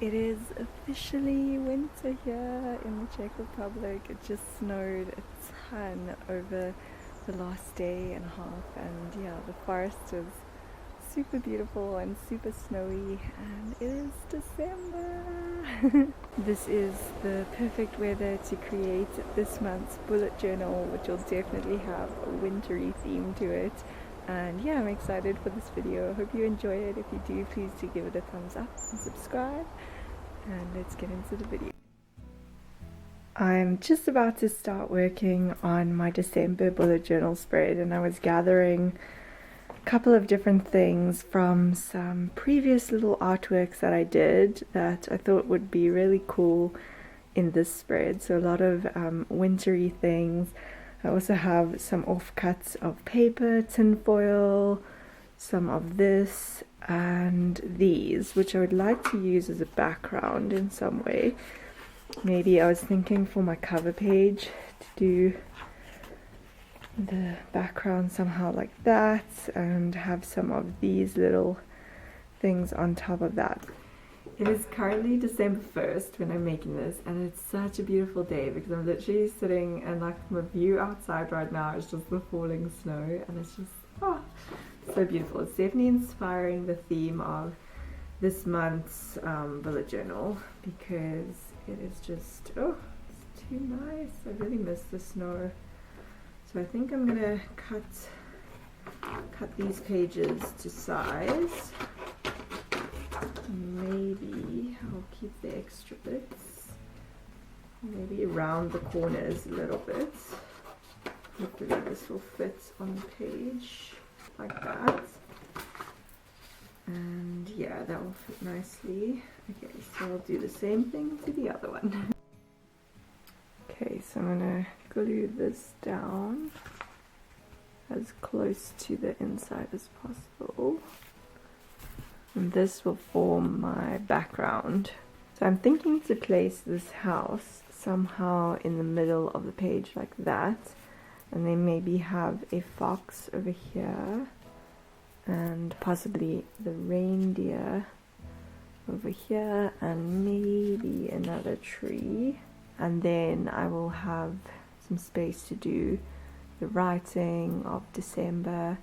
It is officially winter here in the Czech Republic. It just snowed a ton over the last day and a half, and yeah, the forest was super beautiful and super snowy, and it is December. This is the perfect weather to create this month's bullet journal, which will definitely have a wintry theme to it. And yeah, I'm excited for this video. I hope you enjoy it. If you do, please do give it a thumbs up and subscribe. And let's get into the video. I'm just about to start working on my December bullet journal spread, and I was gathering a couple of different things from some previous little artworks that I did that I thought would be really cool in this spread. So a lot of wintry things. I also have some offcuts of paper, tinfoil, some of this, and these, which I would like to use as a background in some way. Maybe I was thinking for my cover page to do the background somehow like that, and have some of these little things on top of that. It is currently December 1st when I'm making this, and it's such a beautiful day because I'm literally sitting, and like my view outside right now is just the falling snow, and it's just so beautiful. It's definitely inspiring the theme of this month's bullet journal, because it is just, it's too nice. I really miss the snow. So I think I'm gonna cut these pages to size. Maybe I'll keep the extra bits, maybe around the corners a little bit. Hopefully this will fit on the page like that, and yeah, that will fit nicely. Okay, so I'll do the same thing to the other one. Okay, so I'm gonna glue this down as close to the inside as possible. And this will form my background. So I'm thinking to place this house somehow in the middle of the page like that, and then maybe have a fox over here, and possibly the reindeer over here, and maybe another tree. And then I will have some space to do the writing of December.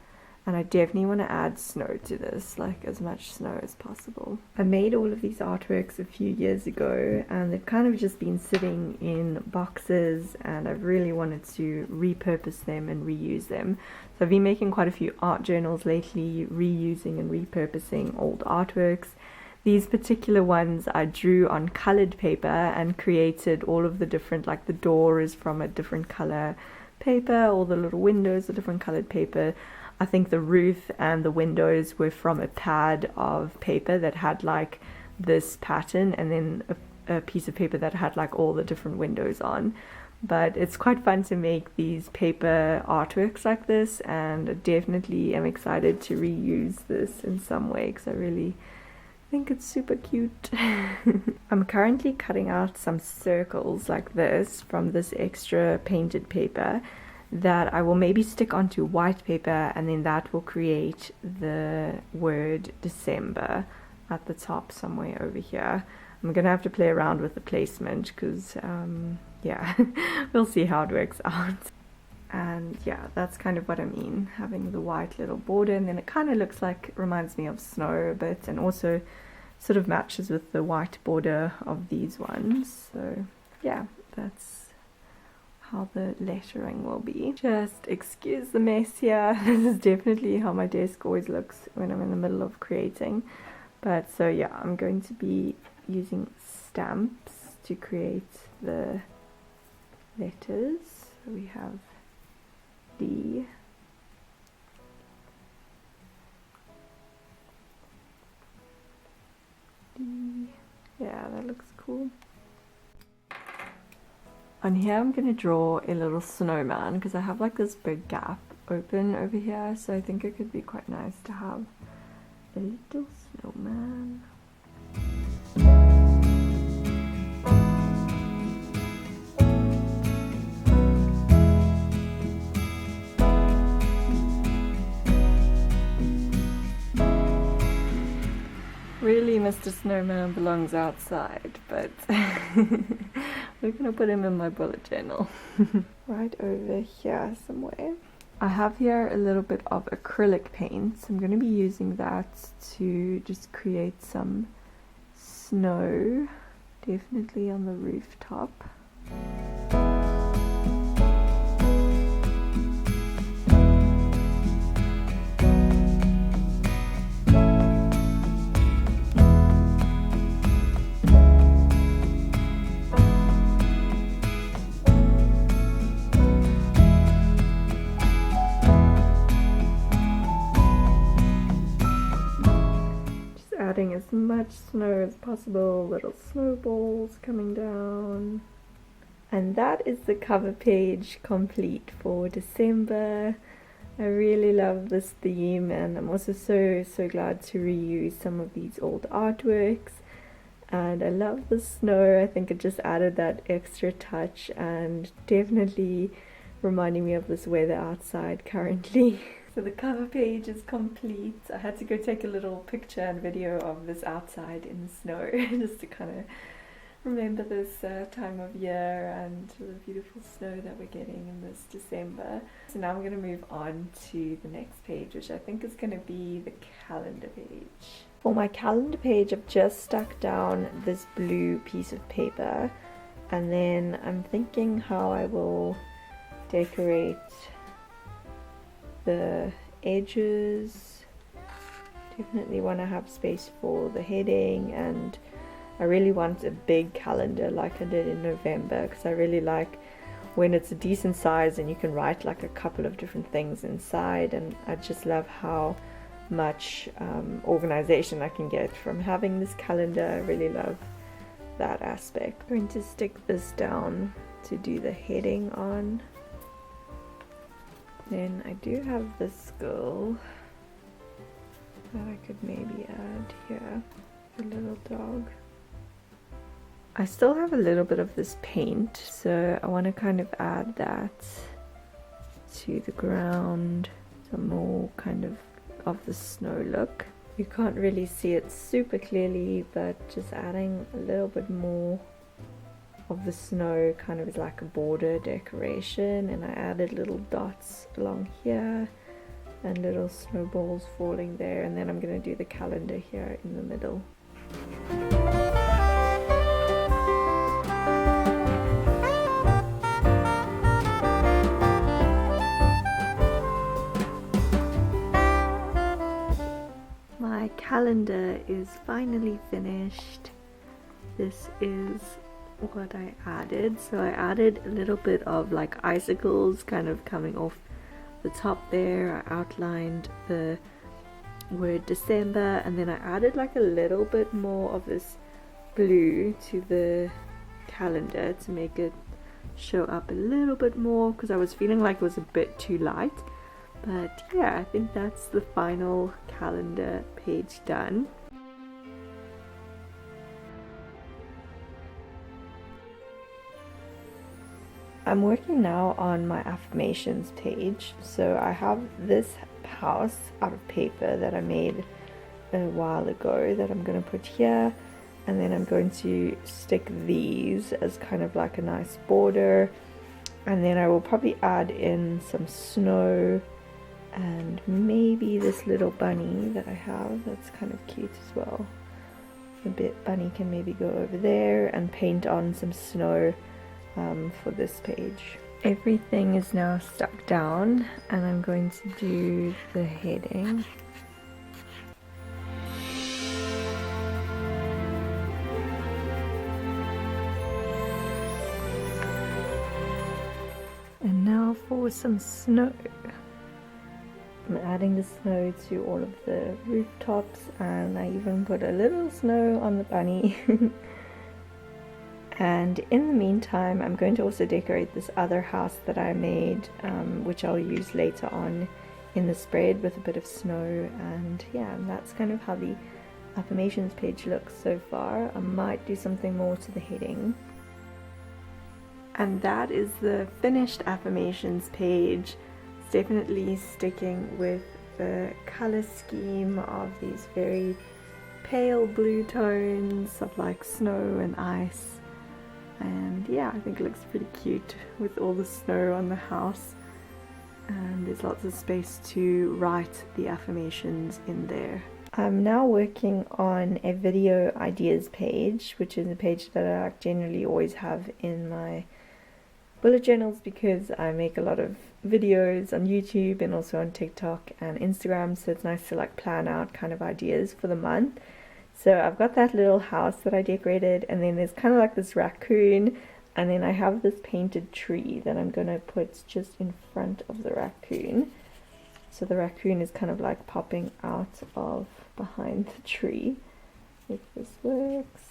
And I definitely want to add snow to this, like as much snow as possible. I made all of these artworks a few years ago, and they've kind of just been sitting in boxes, and I've really wanted to repurpose them and reuse them. So I've been making quite a few art journals lately, reusing and repurposing old artworks. These particular ones I drew on colored paper and created all of the different, like the door is from a different color paper, all the little windows are different colored paper. I think the roof and the windows were from a pad of paper that had like this pattern, and then a piece of paper that had like all the different windows on. But it's quite fun to make these paper artworks like this, and I definitely am excited to reuse this in some way because I really think it's super cute. I'm currently cutting out some circles like this from this extra painted paper that I will maybe stick onto white paper, and then that will create the word December at the top somewhere over here. I'm gonna have to play around with the placement because yeah, we'll see how it works out. And yeah, that's kind of what I mean, having the white little border, and then it kind of looks like, reminds me of snow a bit, and also sort of matches with the white border of these ones. So yeah, that's how the lettering will be. Just excuse the mess here. This is definitely how my desk always looks when I'm in the middle of creating. But so yeah, I'm going to be using stamps to create the letters. So we have D, D. Yeah, that looks cool. On here I'm going to draw a little snowman because I have like this big gap open over here, so I think it could be quite nice to have a little snowman. Really Mr. Snowman belongs outside, but we're gonna put him in my bullet journal. Right over here somewhere. I have here a little bit of acrylic paint, so I'm going to be using that to just create some snow, definitely on the rooftop. Adding as much snow as possible, little snowballs coming down. And that is the cover page complete for December. I really love this theme, and I'm also so glad to reuse some of these old artworks. And I love the snow. I think it just added that extra touch and definitely reminding me of this weather outside currently. So the cover page is complete. I had to go take a little picture and video of this outside in the snow just to kind of remember this time of year and the beautiful snow that we're getting in this December. So now I'm going to move on to the next page, which I think is going to be the calendar page. For my calendar page, I've just stuck down this blue piece of paper, and then I'm thinking how I will decorate the edges. Definitely want to have space for the heading, and I really want a big calendar like I did in November, because I really like when it's a decent size and you can write like a couple of different things inside, and I just love how much organization I can get from having this calendar. I really love that aspect. I'm going to stick this down to do the heading on. Then I do have this girl that I could maybe add here, the little dog. I still have a little bit of this paint, so I want to kind of add that to the ground, some more kind of the snow look. You can't really see it super clearly, but just adding a little bit more of the snow kind of is like a border decoration, and I added little dots along here and little snowballs falling there, and then I'm going to do the calendar here in the middle. My calendar is finally finished. This is what I added. So I added a little bit of like icicles kind of coming off the top there. I outlined the word December, and then I added like a little bit more of this blue to the calendar to make it show up a little bit more, because I was feeling like it was a bit too light. But yeah, I think that's the final calendar page done. I'm working now on my affirmations page. So I have this house out of paper that I made a while ago that I'm going to put here, and then I'm going to stick these as kind of like a nice border, and then I will probably add in some snow and maybe this little bunny that I have that's kind of cute as well. The bunny can maybe go over there, and paint on some snow for this page. Everything is now stuck down, and I'm going to do the heading. And now for some snow. I'm adding the snow to all of the rooftops, and I even put a little snow on the bunny. And in the meantime, I'm going to also decorate this other house that I made, which I'll use later on in the spread with a bit of snow. And yeah, and that's kind of how the affirmations page looks so far. I might do something more to the heading. And that is the finished affirmations page. It's definitely sticking with the color scheme of these very pale blue tones of like snow and ice, and yeah, I think it looks pretty cute with all the snow on the house, and there's lots of space to write the affirmations in there. I'm now working on a video ideas page, which is a page that I generally always have in my bullet journals because I make a lot of videos on YouTube and also on TikTok and Instagram, so it's nice to like plan out kind of ideas for the month. So I've got that little house that I decorated, and then there's kind of like this raccoon, and then I have this painted tree that I'm gonna put just in front of the raccoon. So the raccoon is kind of like popping out of behind the tree, if this works.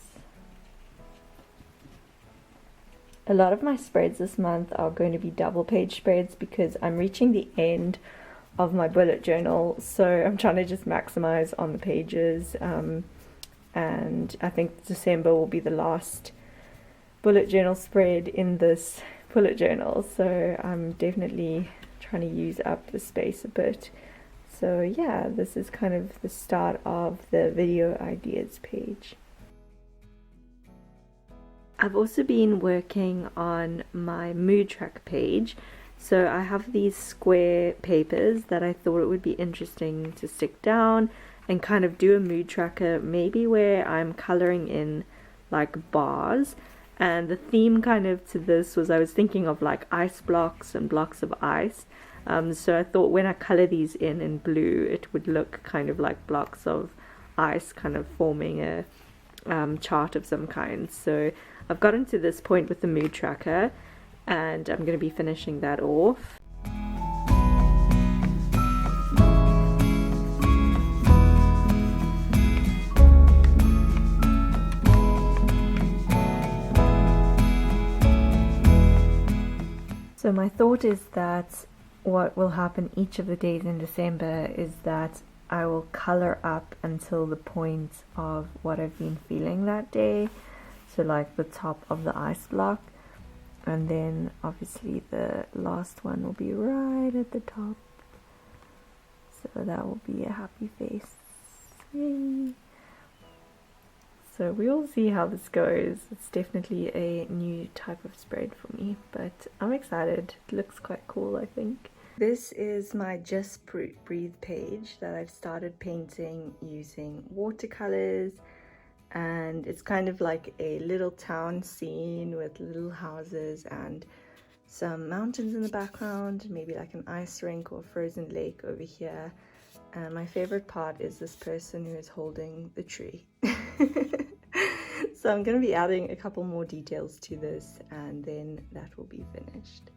A lot of my spreads this month are going to be double page spreads because I'm reaching the end of my bullet journal, so I'm trying to just maximize on the pages, and I think December will be the last bullet journal spread in this bullet journal, so I'm definitely trying to use up the space a bit. So yeah, this is kind of the start of the video ideas page. I've also been working on my mood track page. So I have these square papers that I thought it would be interesting to stick down and kind of do a mood tracker, maybe where I'm coloring in like bars. And the theme kind of to this was I was thinking of like ice blocks and blocks of ice. So I thought when I color these in blue, it would look kind of like blocks of ice kind of forming a chart of some kind. So I've gotten to this point with the mood tracker, and I'm going to be finishing that off. So my thought is that what will happen each of the days in December is that I will color up until the point of what I've been feeling that day. So like the top of the ice block, and then obviously the last one will be right at the top. So that will be a happy face. Yay! So we'll see how this goes. It's definitely a new type of spread for me, but I'm excited. It looks quite cool, I think. This is my Just Breathe page that I've started painting using watercolors, and it's kind of like a little town scene with little houses and some mountains in the background, maybe like an ice rink or frozen lake over here. And my favorite part is this person who is holding the tree. So I'm going to be adding a couple more details to this, and then that will be finished.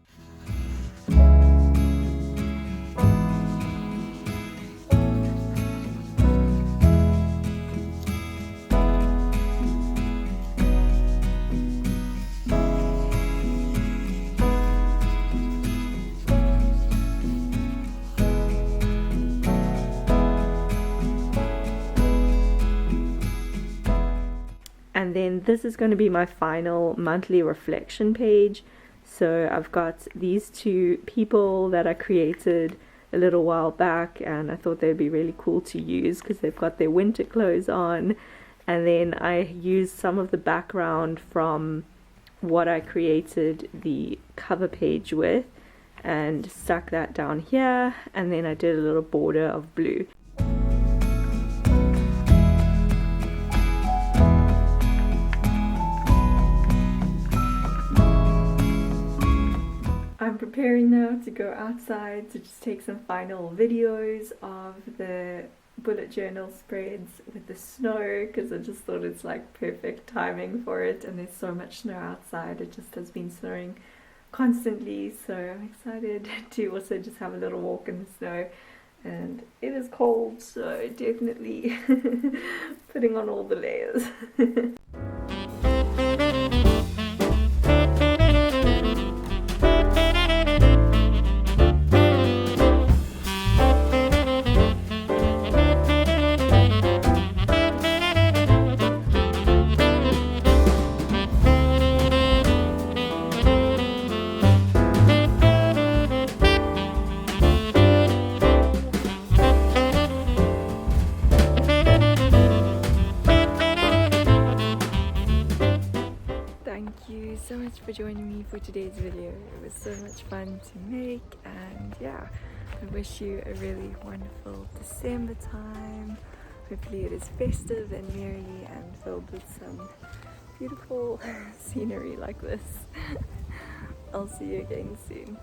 And then this is going to be my final monthly reflection page. So I've got these two people that I created a little while back, and I thought they'd be really cool to use because they've got their winter clothes on. And then I used some of the background from what I created the cover page with and stuck that down here, and then I did a little border of blue. I'm preparing now to go outside to just take some final videos of the bullet journal spreads with the snow, because I just thought it's like perfect timing for it, and there's so much snow outside. It just has been snowing constantly, so I'm excited to also just have a little walk in the snow. And it is cold, so definitely putting on all the layers. thank you so much for joining me for today's video. It was so much fun to make, and yeah, I wish you a really wonderful December time. Hopefully it is festive and merry and filled with some beautiful scenery like this. I'll see you again soon.